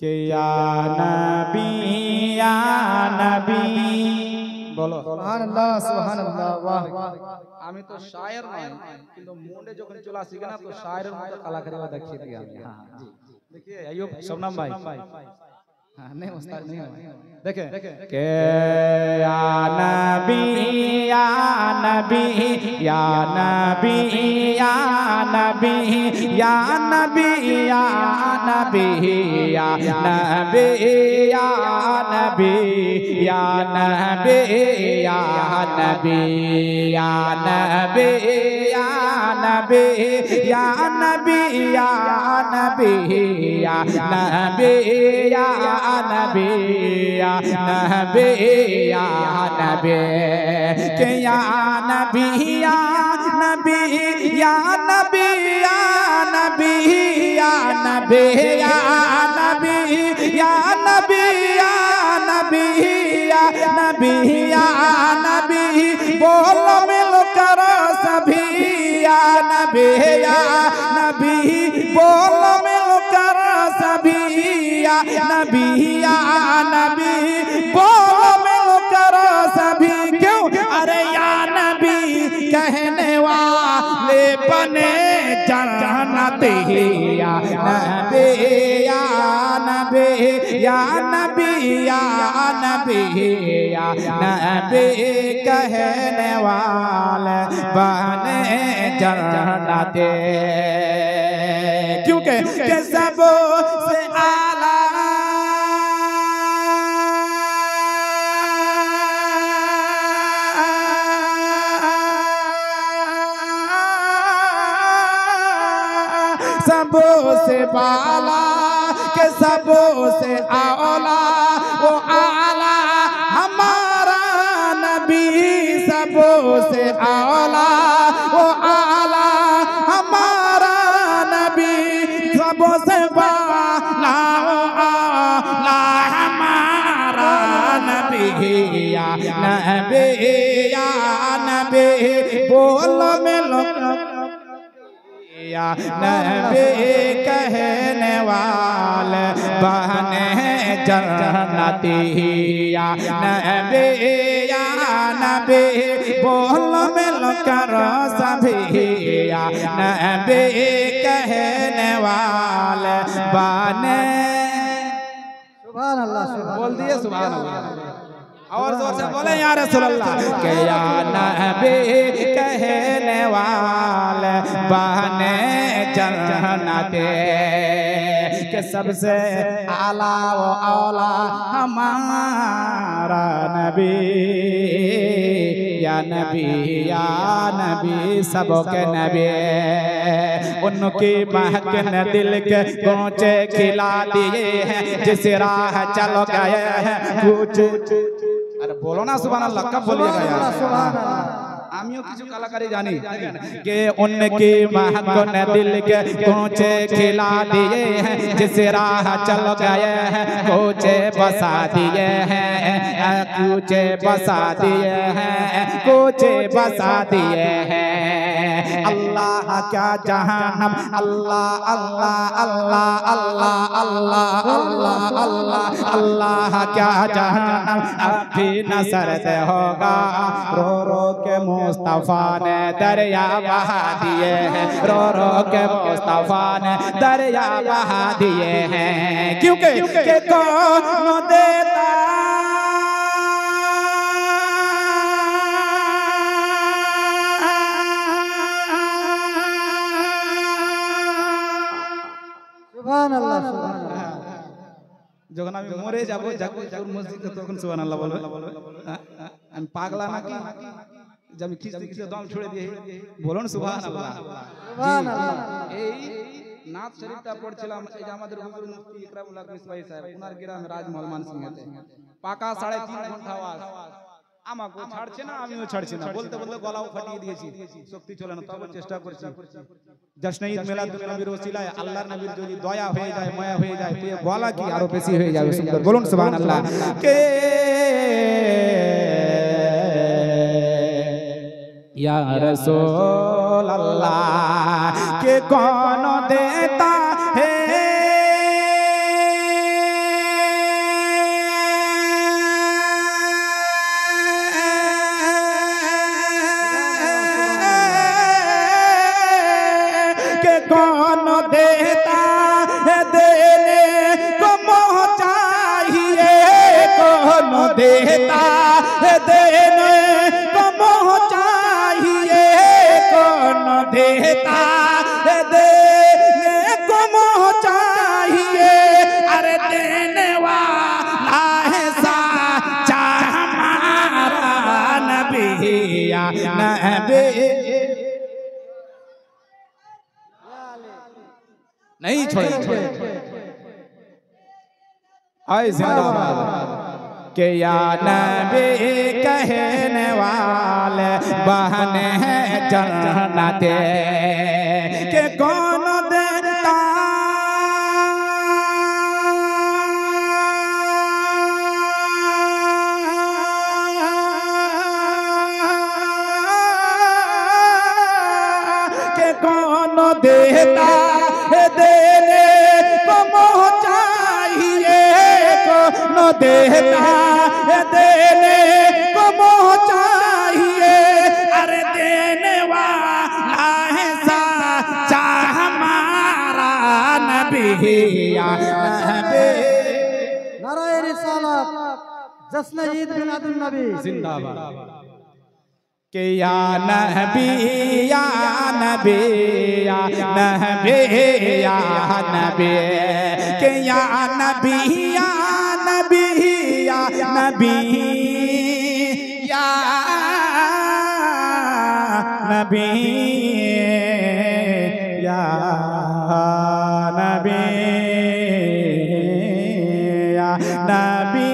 के या नबी बोलो सुबहानाल्लाह सुबहानाल्लाह। वाह আমি তো শায়ের নয়, কিন্তু মুন্ডে যখন চলে আসি না তো শায়েরের মতো কালাকারি দেখিয়ে দিই আমি। হ্যাঁ জি देखिए अय्यूब शबनम भाई हाँ नहीं उस्ताद नहीं हो देखे के या नबी या नबी या नबी या नबी या नबी या नबी या नबी या नबी या नबी या नबी या नबी या नबी या नबी या नबी या नबी या नबी या नबी या नबी के या नबी या नबी या नबी या नबी या नबी या नबी या नबी या नबी या नबी या नबी बोलो मिल कर सभी या नबी या नबी बोलो मिल कर सभी या नबी या नबी बोलो मिल कर सभी क्यों अरे या नबी कहने वाले बने जन्नत या नबी या नबी या नबी या नबी या नबी कहने वाले बने जन्नत क्योंकि सब से आला सबों से बाला के सबों से आला वो आला हमारा नबी सबों से आला वो आला हमारा नबी सबों से बाला वो आला हमारा नबी या नबी या नबी बोलो मिलो या नबी कहने वाले बने जन्नती या नबी या नबी बोल मिल कर सभी या नबी कहने वाले बने सुबहानल्लाह। बोल दिए सुबहानल्लाह और जोर से बोले या रसूलल्लाह के या नबी कहने वाले बने जन्नते के सबसे आला वो औला हमारा नबी या नबी सबों के नबी उनकी महक ने दिल के पहुँचे खिला दिए हैं जिस राह चलो गए हैं कुछ अरे बोलो ना सुबहानल्लाह कब बोलिएगा यार सुबहानल्लाह। आमियों किसी कलाकारी जानी के उनकी महक ने दिल के पहुँचे खिला दिए हैं जिस राह चल गए हैं कोचे बसा दिए हैं कोचे बसा दिए हैं कोचे बसा दिए हैं अल्लाह क्या जहानम अल्लाह अल्लाह अल्लाह अल्लाह अल्लाह अल्लाह अल्लाह अल्लाह क्या जहानम अभी न सरद होगा रो रो के मुस्तफा ने दरिया बहा दिए हैं रो रो के मुस्तफा ने दरिया बहा दिए हैं क्योंकि कौन देता সুবহানাল্লাহ সুবহানাল্লাহ। যখন আমি মরে যাব জাকুর মসজিদে তখন সুবহানাল্লাহ বলবে আমি পাগলা নাকি যে আমি খিস্তি খিস্তি দম ছুড়ে দিয়ে বলুন সুবহানাল্লাহ সুবহানাল্লাহ। এই নাথ শরীফটা পড়ছিলাম এই যে আমাদের হুজুর মুফতি ইকরামুল হক মিসবাহী সাহেব ওনার গ্রামে রাজমহল মানসিংহাতে পাকা 3.5 ঘন্টা আওয়াজ আমাকে ছাড়ছে না আমিও ছাড়ছি না বলতে বলতে গলাও ফাটিয়ে দিয়েছি শক্তি চলে না তবে চেষ্টা করছি জশ্ন ঈদ মিলাদুন নবীর ওসিলায় আল্লাহর নবীর যদি দয়া হয়ে যায় মায়া হয়ে যায় তো গলা কি আরো বেশি হয়ে যাবে সুন্দর বলুন সুবহানাল্লাহ কে या रसूल अल्लाह के कौन देता है अरे देने वाला है साचा हमारा नबी या नबी। नहीं छोड़े आए जिंदाबाद के या नबी कहने वाले बहने हैं जन्नत के कौन देता के कौन देता देने को चाहिए कौन देता देने को चाहिए अरे देने वाला है साचा हमारा नबी या नबी। नाराए रिसालत जश्न ईद मिलादुन नबी जिंदाबाद के या नबी या नबी या नबी या नबी के या नबी या नबी या नबी या नबी या नबी या नबी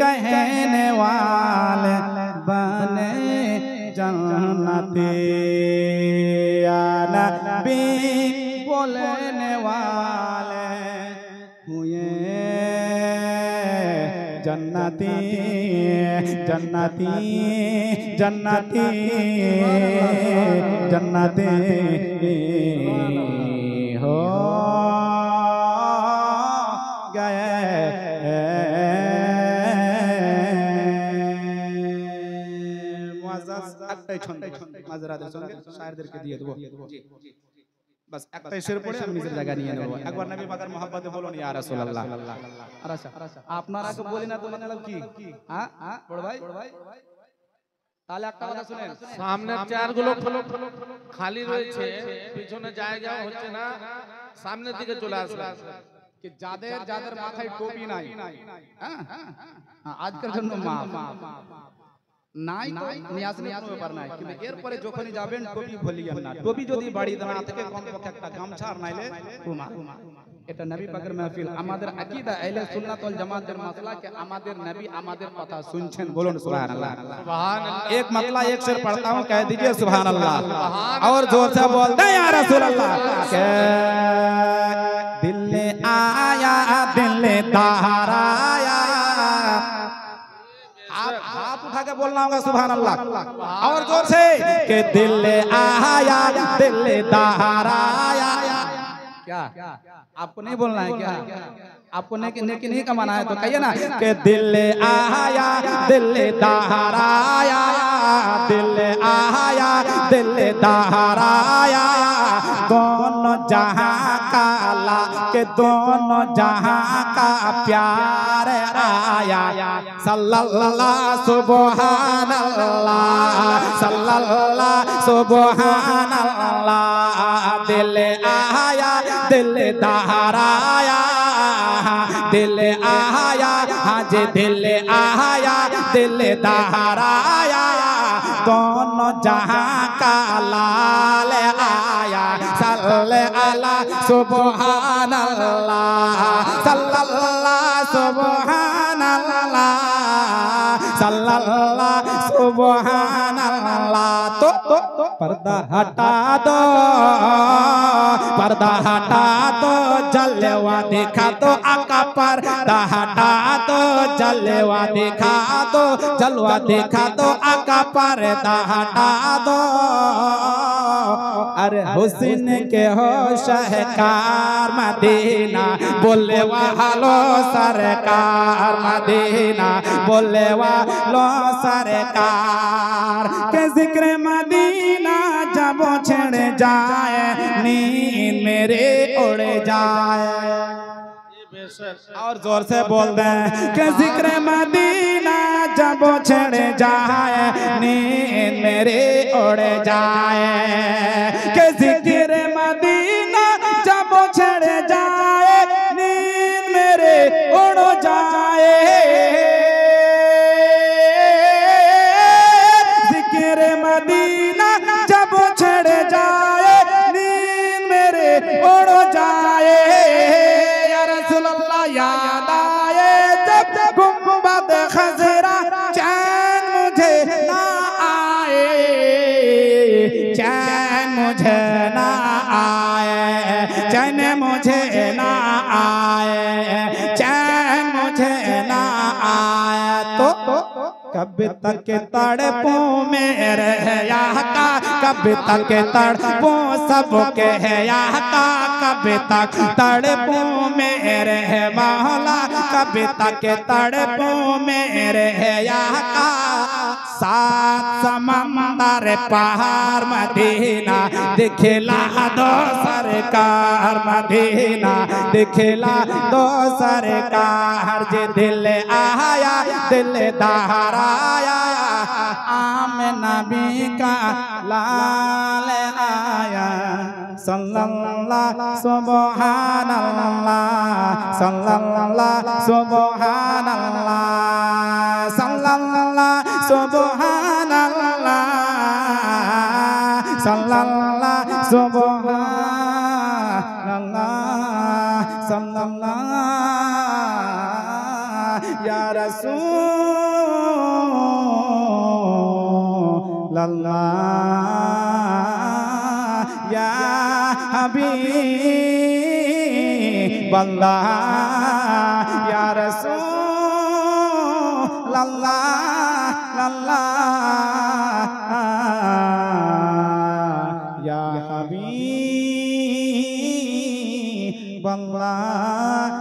कहने वाले बने जन्नती या नबी बोलने वाले हुए जन्नती जन्नती जन्नती जन्नती हो गए। মাঝরাতের সঙ্গে শায়েরদেরকে দিয়ে দেব বাস একটাই শের পড়ে আমি নিজের জায়গা নিয়ে নেব। একবার নবী পাকের মহব্বতে বলুন ইয়া রাসূলুল্লাহ। আচ্ছা আপনারা কে বলি না তো मतलब কি হ্যাঁ বড় ভাই তাহলে একটা কথা শুনেন সামনের চেয়ারগুলো খালি রয়েছে পিছনে জায়গা হচ্ছে না সামনের দিকে চলে আসবে कि যাদের যাদের মাথায় টুপি নাই হ্যাঁ আজকের জন্য মা নাই তো নিয়ে আসলে কোনো ব্যাপার নাই কিন্তু এরপরে যখনই যাবেন টুপি ভুলিয়েন না। টুপি যদি বাড়িতে না থেকে কমপক্ষে একটা গামছা আর নাইলে রুমাল। এটা নবী পাকের মাহফিল আমাদের আকীদা আহলে সুন্নাত ওয়াল জামাতের মাসলা के আমাদের নবী আমাদের কথা শুনছেন বলুন সুবহানাল্লাহ। सुबहानअल्लाह एक मतला एक शेर पढ़ता हूं कह दीजिए सुबहानअल्लाह और जोर से बोलते हैं या रसूलल्लाह। के दिल ने आया दिल ने ताराया हाथ उठा के बोलना होगा सुबहानअल्लाह और जोर से के दिल आया दिल दहराया। क्या आपको नहीं बोलना है क्या? आपको नेकी नहीं कमाना है तो कहिए ना के दिल आया दिल दहराया दिल आया दिल दहराया दोनों जहां का ला के दोनों जहां का प्यार आया सल्लल्लाहु सुबहानल्लाह सल्लल्लाहु सुबहानल्लाह। दिल आया दिल दहराया दिल आया हाज दिल आया दिल दहराया दोनों जहां का लाल आया सल्ले अला सुबहानल्लाह सल्लल्लाहु सुबहानल्लाह सल्लल्लाहु सुबहानल्लाह। तो पर्दा हटा दो जलवा दिखा दो आका पर्दा हटा दो जलवा दिखा दो जलवा दिखा दो आका पर्दा हटा दो। अरे हुस्न के हो शहकार मदीना बोले वालो सरकार मदीना बोले वालो सरकार के जिक्र मदीना जब छिड़ जाए नींद मेरे उड़ जाए। और जोर से बोल दें कि जिक्र मदीना जब छिड़ जाए नींद मेरे उड़ जाए कि जिक्र मदीना जब छिड़ जाए नींद मेरे उड़ जाए, जिक्र मदीना जब छड़ जाए, नींद मेरे उड़ जाए, या रसूल अल्लाह याद आए जब गुंबद खजरा, चैन मुझे ना आए, चैन मुझे ना आए, चैन मुझे ना आए, चैन मुझे ना आए। तो कब तक तड़पूं मेरे आका, कब तक तड़पूं सबके आका, कब तक तड़पूं मेरे मौला, कब तक तड़पूं मेरे आका। सात समंदर पहाड़ मदीना दिखला दो सरकार, मदीना दिखला दो सरकार। जे दिल आया दिलदार आया, आम नबी का लाल आया, सल्लल्लाहु सुबहानल्लाह, सल्लल्लाहु सुबहानल्लाह, सल्लल्लाहु सुबहानल्लाह, सल्लल्लाहु सुबहानल्लाह, सल्लल्लाहु या रसूल अल्लाह, या हबीब अल्लाह, या रसूल अल्लाह, अल्लाह, या हबीब अल्लाह।